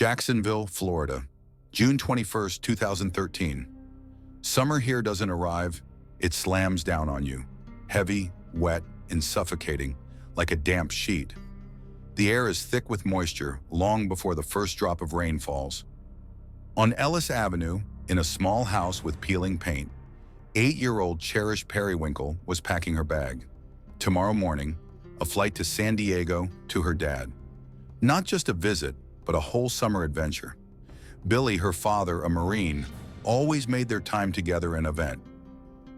Jacksonville, Florida, June 21st, 2013. Summer here doesn't arrive, it slams down on you. Heavy, wet, and suffocating, like a damp sheet. The air is thick with moisture long before the first drop of rain falls. On Ellis Avenue, in a small house with peeling paint, 8-year-old Cherish Periwinkle was packing her bag. Tomorrow morning, a flight to San Diego to her dad. Not just a visit, but a whole summer adventure. Billy, her father, a Marine, always made their time together an event.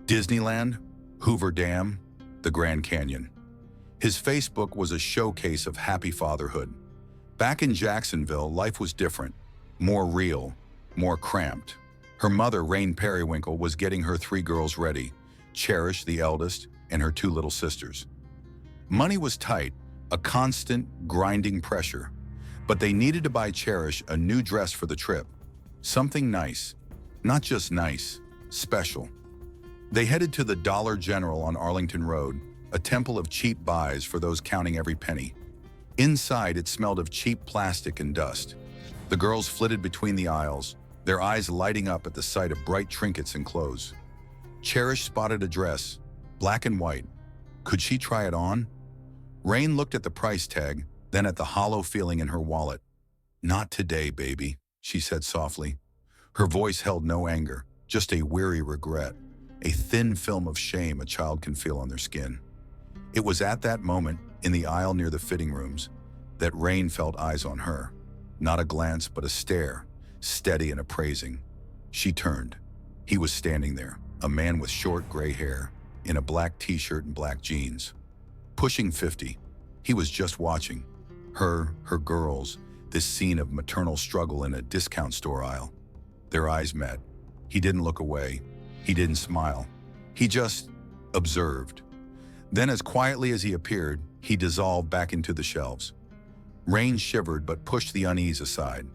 Disneyland, Hoover Dam, the Grand Canyon. His Facebook was a showcase of happy fatherhood. Back in Jacksonville, life was different, more real, more cramped. Her mother, Rain Periwinkle, was getting her 3 girls ready, Cherish, the eldest, and her 2 little sisters. Money was tight, a constant, grinding pressure, but they needed to buy Cherish a new dress for the trip. Something nice, not just nice, special. They headed to the Dollar General on Arlington Road, a temple of cheap buys for those counting every penny. Inside, it smelled of cheap plastic and dust. The girls flitted between the aisles, their eyes lighting up at the sight of bright trinkets and clothes. Cherish spotted a dress, black and white. Could she try it on? Rain looked at the price tag, then at the hollow feeling in her wallet. "Not today, baby," she said softly. Her voice held no anger, just a weary regret, a thin film of shame a child can feel on their skin. It was at that moment, in the aisle near the fitting rooms, that Rain felt eyes on her. Not a glance, but a stare, steady and appraising. She turned. He was standing there, a man with short gray hair, in a black t-shirt and black jeans. Pushing 50, he was just watching. Her girls, this scene of maternal struggle in a discount store aisle. Their eyes met. He didn't look away. He didn't smile. He just observed. Then, as quietly as he appeared, he dissolved back into the shelves. Rain shivered but pushed the unease aside.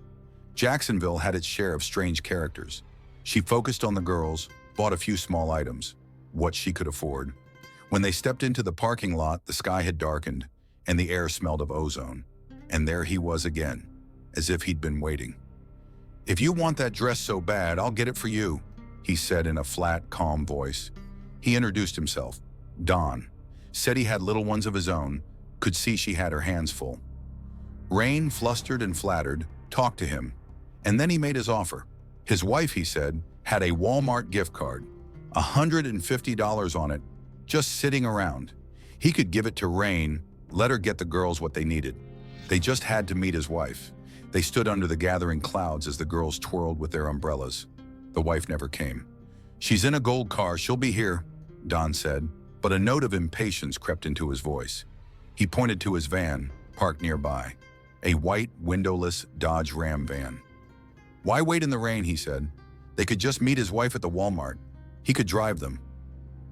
Jacksonville had its share of strange characters. She focused on the girls, bought a few small items, what she could afford. When they stepped into the parking lot, the sky had darkened, and the air smelled of ozone. And there he was again, as if he'd been waiting. "If you want that dress so bad, I'll get it for you," he said in a flat, calm voice. He introduced himself. Don. Said he had little ones of his own, could see she had her hands full. Rain, flustered and flattered, talked to him, and then he made his offer. His wife, he said, had a Walmart gift card, $150 on it, just sitting around. He could give it to Rain, let her get the girls what they needed. They just had to meet his wife. They stood under the gathering clouds as the girls twirled with their umbrellas. The wife never came. "She's in a gold car, she'll be here," Don said, but a note of impatience crept into his voice. He pointed to his van, parked nearby, a white, windowless Dodge Ram van. "Why wait in the rain?" he said. "They could just meet his wife at the Walmart. He could drive them."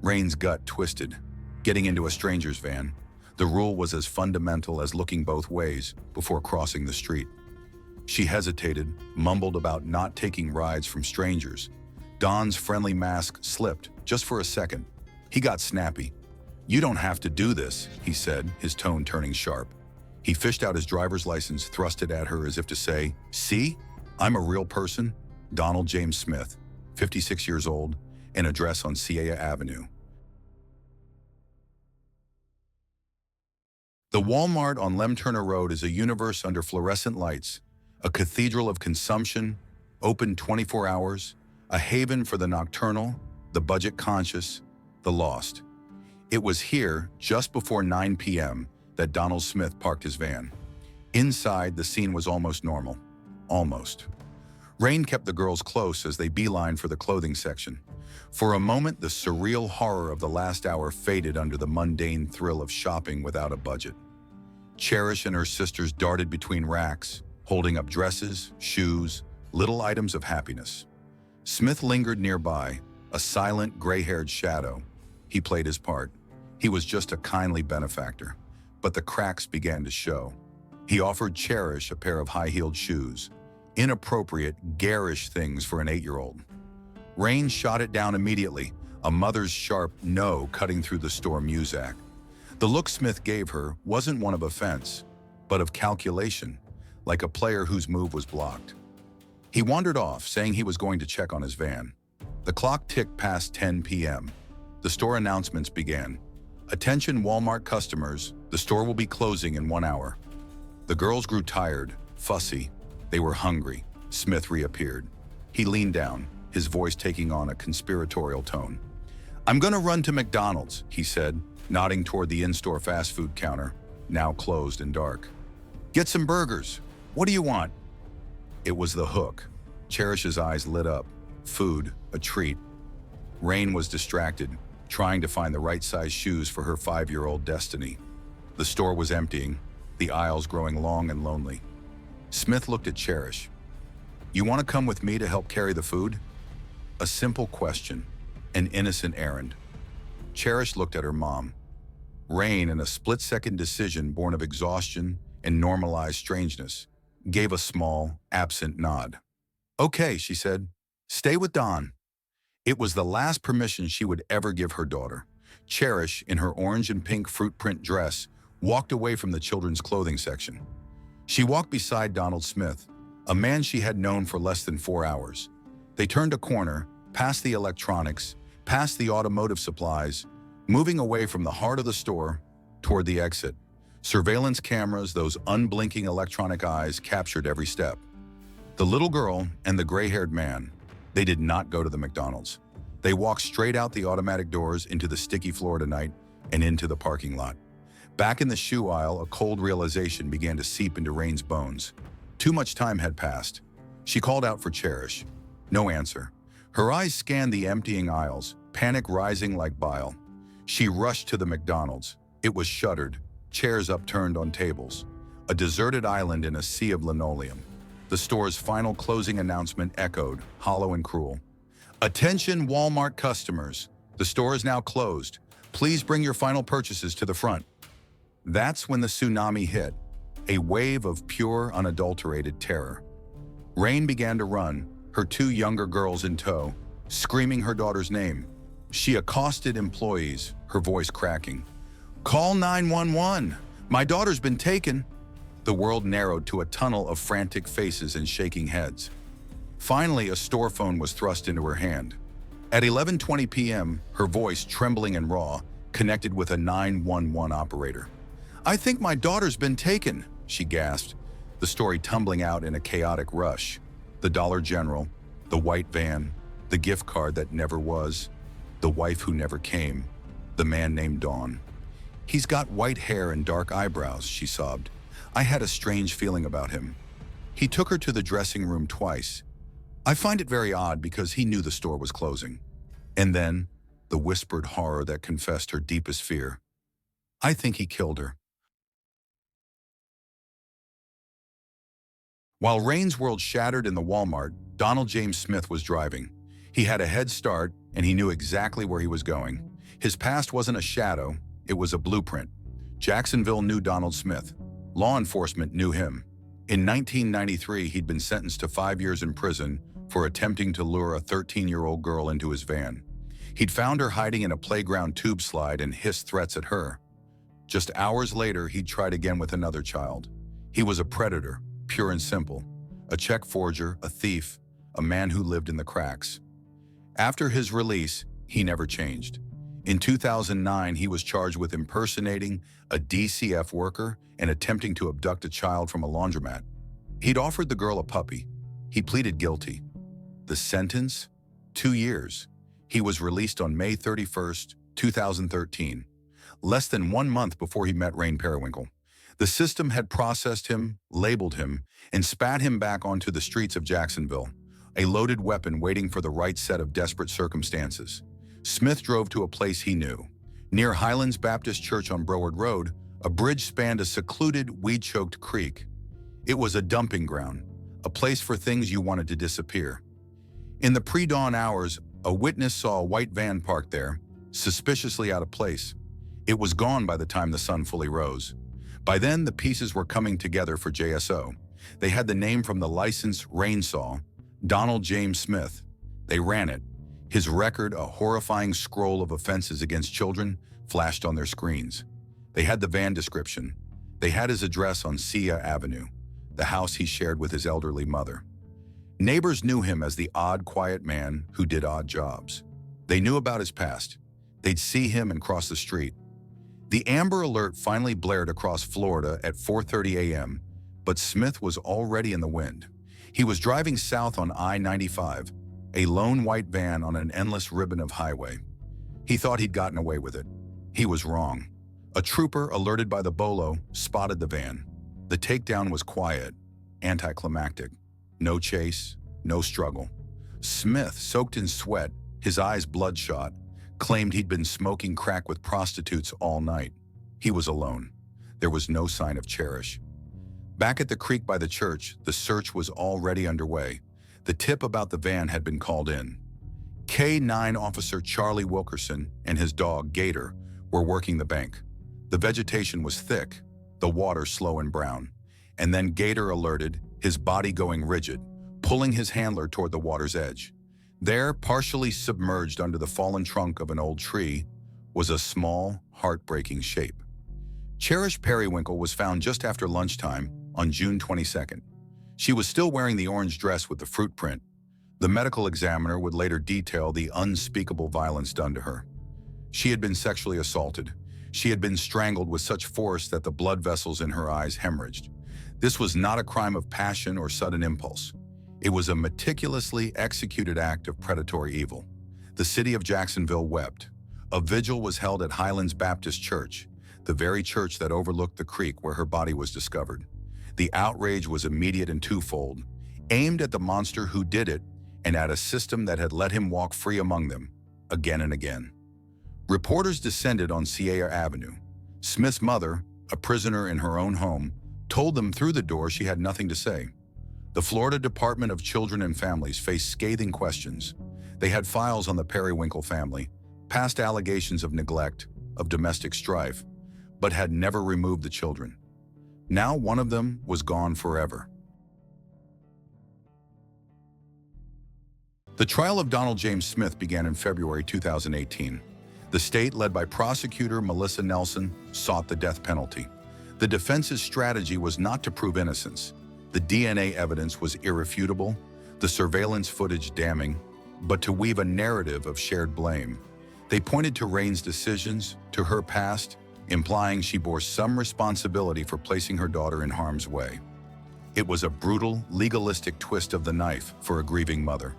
Rain's gut twisted. Getting into a stranger's van. The rule was as fundamental as looking both ways before crossing the street. She hesitated, mumbled about not taking rides from strangers. Don's friendly mask slipped, just for a second. He got snappy. "You don't have to do this," he said, his tone turning sharp. He fished out his driver's license, thrust it at her as if to say, "See? I'm a real person, Donald James Smith, 56 years old, an address on Ciega Avenue." The Walmart on Lem Turner Road is a universe under fluorescent lights, a cathedral of consumption, open 24 hours, a haven for the nocturnal, the budget-conscious, the lost. It was here, just before 9 p.m., that Donald Smith parked his van. Inside, the scene was almost normal. Almost. Rain kept the girls close as they beelined for the clothing section. For a moment, the surreal horror of the last hour faded under the mundane thrill of shopping without a budget. Cherish and her sisters darted between racks, holding up dresses, shoes, little items of happiness. Smith lingered nearby, a silent, gray-haired shadow. He played his part. He was just a kindly benefactor. But the cracks began to show. He offered Cherish a pair of high-heeled shoes, inappropriate, garish things for an 8-year-old. Rain shot it down immediately, a mother's sharp no cutting through the store muzak. The look Smith gave her wasn't one of offense, but of calculation, like a player whose move was blocked. He wandered off, saying he was going to check on his van. The clock ticked past 10 p.m. The store announcements began. "Attention Walmart customers, the store will be closing in 1 hour." The girls grew tired, fussy. They were hungry. Smith reappeared. He leaned down, his voice taking on a conspiratorial tone. "I'm gonna run to McDonald's," he said, nodding toward the in-store fast food counter, now closed and dark. "Get some burgers. What do you want?" It was the hook. Cherish's eyes lit up. Food, a treat. Rain was distracted, trying to find the right size shoes for her 5-year-old destiny. The store was emptying, the aisles growing long and lonely. Smith looked at Cherish. "You want to come with me to help carry the food?" A simple question, an innocent errand. Cherish looked at her mom. Rain, in a split-second decision born of exhaustion and normalized strangeness, gave a small, absent nod. "Okay," she said. "Stay with Don." It was the last permission she would ever give her daughter. Cherish, in her orange and pink fruit print dress, walked away from the children's clothing section. She walked beside Donald Smith, a man she had known for less than 4 hours. They turned a corner, past the electronics, past the automotive supplies, moving away from the heart of the store toward the exit. Surveillance cameras, those unblinking electronic eyes, captured every step. The little girl and the gray-haired man, they did not go to the McDonald's. They walked straight out the automatic doors into the sticky Florida night and into the parking lot. Back in the shoe aisle, a cold realization began to seep into Rain's bones. Too much time had passed. She called out for Cherish. No answer. Her eyes scanned the emptying aisles, panic rising like bile. She rushed to the McDonald's. It was shuttered, chairs upturned on tables. A deserted island in a sea of linoleum. The store's final closing announcement echoed, hollow and cruel. "Attention Walmart customers, the store is now closed. Please bring your final purchases to the front." That's when the tsunami hit, a wave of pure, unadulterated terror. Rain began to run, her 2 younger girls in tow, screaming her daughter's name. She accosted employees, her voice cracking. "Call 911! My daughter's been taken!" The world narrowed to a tunnel of frantic faces and shaking heads. Finally, a store phone was thrust into her hand. At 11:20 p.m., her voice, trembling and raw, connected with a 911 operator. "I think my daughter's been taken," she gasped, the story tumbling out in a chaotic rush. The Dollar General, the white van, the gift card that never was, the wife who never came, the man named Dawn. "He's got white hair and dark eyebrows," she sobbed. "I had a strange feeling about him. He took her to the dressing room twice. I find it very odd because he knew the store was closing." And then, the whispered horror that confessed her deepest fear. "I think he killed her." While Rain's world shattered in the Walmart, Donald James Smith was driving. He had a head start, and he knew exactly where he was going. His past wasn't a shadow, it was a blueprint. Jacksonville knew Donald Smith. Law enforcement knew him. In 1993, he'd been sentenced to 5 years in prison for attempting to lure a 13-year-old girl into his van. He'd found her hiding in a playground tube slide and hissed threats at her. Just hours later, he'd tried again with another child. He was a predator, pure and simple. A check forger, a thief, a man who lived in the cracks. After his release, he never changed. In 2009, he was charged with impersonating a DCF worker and attempting to abduct a child from a laundromat. He'd offered the girl a puppy. He pleaded guilty. The sentence? 2 years. He was released on May 31st, 2013, less than 1 month before he met Rain Periwinkle. The system had processed him, labeled him, and spat him back onto the streets of Jacksonville, a loaded weapon waiting for the right set of desperate circumstances. Smith drove to a place he knew. Near Highlands Baptist Church on Broward Road, a bridge spanned a secluded, weed-choked creek. It was a dumping ground, a place for things you wanted to disappear. In the pre-dawn hours, a witness saw a white van parked there, suspiciously out of place. It was gone by the time the sun fully rose. By then, the pieces were coming together for JSO. They had the name from the license Rain saw, Donald James Smith. They ran it. His record, a horrifying scroll of offenses against children, flashed on their screens. They had the van description. They had his address on Sia Avenue. the house he shared with his elderly mother. Neighbors knew him as the odd, quiet man who did odd jobs. They knew about his past. They'd see him and cross the street. The Amber Alert finally blared across Florida at 4:30 a.m., but Smith was already in the wind. He was driving south on I-95, a lone white van on an endless ribbon of highway. He thought he'd gotten away with it. He was wrong. A trooper, alerted by the bolo, spotted the van. The takedown was quiet, anticlimactic. No chase, no struggle. Smith, soaked in sweat, his eyes bloodshot, claimed he'd been smoking crack with prostitutes all night. He was alone. There was no sign of Cherish. Back at the creek by the church, the search was already underway. The tip about the van had been called in. K-9 officer Charlie Wilkerson and his dog, Gator, were working the bank. The vegetation was thick, the water slow and brown. And then Gator alerted, his body going rigid, pulling his handler toward the water's edge. There, partially submerged under the fallen trunk of an old tree, was a small, heartbreaking shape. Cherish Periwinkle was found just after lunchtime on June 22nd. She was still wearing the orange dress with the fruit print. The medical examiner would later detail the unspeakable violence done to her. She had been sexually assaulted. She had been strangled with such force that the blood vessels in her eyes hemorrhaged. This was not a crime of passion or sudden impulse. It was a meticulously executed act of predatory evil. The city of Jacksonville wept. A vigil was held at Highlands Baptist Church, the very church that overlooked the creek where her body was discovered. The outrage was immediate and twofold, aimed at the monster who did it and at a system that had let him walk free among them, again and again. Reporters descended on Sierra Avenue. Smith's mother, a prisoner in her own home, told them through the door she had nothing to say. The Florida Department of Children and Families faced scathing questions. They had files on the Periwinkle family, past allegations of neglect, of domestic strife, but had never removed the children. Now one of them was gone forever. The trial of Donald James Smith began in February 2018. The state, led by prosecutor Melissa Nelson, sought the death penalty. The defense's strategy was not to prove innocence. The DNA evidence was irrefutable, the surveillance footage damning, but to weave a narrative of shared blame. They pointed to Rain's decisions, to her past, implying she bore some responsibility for placing her daughter in harm's way. It was a brutal, legalistic twist of the knife for a grieving mother.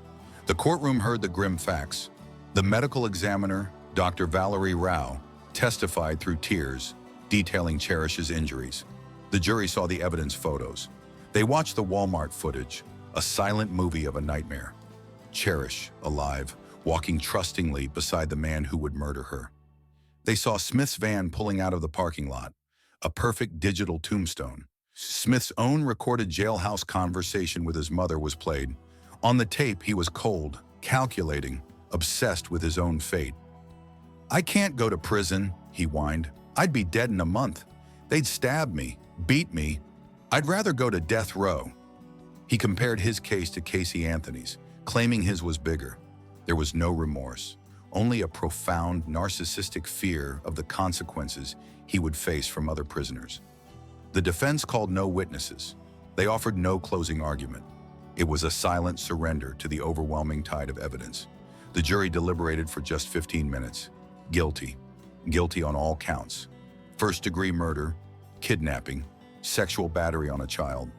The courtroom heard the grim facts. The medical examiner, Dr. Valerie Rao, testified through tears, detailing Cherish's injuries. The jury saw the evidence photos. They watched the Walmart footage, a silent movie of a nightmare. Cherish, alive, walking trustingly beside the man who would murder her. They saw Smith's van pulling out of the parking lot, a perfect digital tombstone. Smith's own recorded jailhouse conversation with his mother was played. On the tape, he was cold, calculating, obsessed with his own fate. "I can't go to prison," he whined. "I'd be dead in a month. They'd stab me, beat me. I'd rather go to death row." He compared his case to Casey Anthony's, claiming his was bigger. There was no remorse, only a profound, narcissistic fear of the consequences he would face from other prisoners. The defense called no witnesses. They offered no closing argument. It was a silent surrender to the overwhelming tide of evidence. The jury deliberated for just 15 minutes. Guilty. Guilty on all counts. First-degree murder, kidnapping, sexual battery on a child.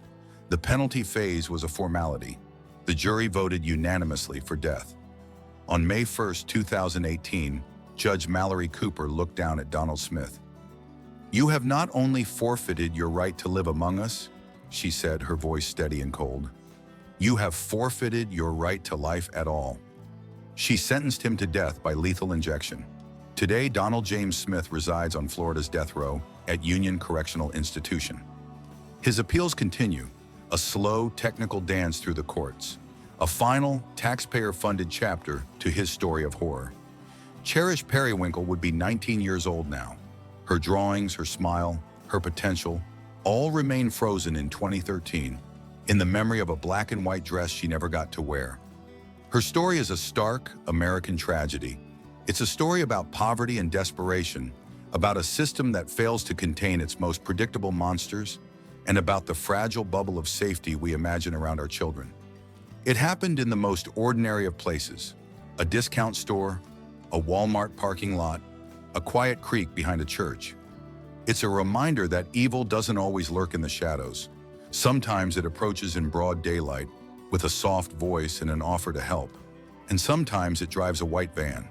The penalty phase was a formality. The jury voted unanimously for death. On May 1st, 2018, Judge Mallory Cooper looked down at Donald Smith. "You have not only forfeited your right to live among us," she said, her voice steady and cold. "You have forfeited your right to life at all." She sentenced him to death by lethal injection. Today, Donald James Smith resides on Florida's death row at Union Correctional Institution. His appeals continue, a slow, technical dance through the courts, a final, taxpayer-funded chapter to his story of horror. Cherish Periwinkle would be 19 years old now. Her drawings, her smile, her potential, all remain frozen in 2013, in the memory of a black and white dress she never got to wear. Her story is a stark American tragedy. It's a story about poverty and desperation, about a system that fails to contain its most predictable monsters, and about the fragile bubble of safety we imagine around our children. It happened in the most ordinary of places: a discount store, a Walmart parking lot, a quiet creek behind a church. It's a reminder that evil doesn't always lurk in the shadows. Sometimes it approaches in broad daylight with a soft voice and an offer to help, and sometimes it drives a white van,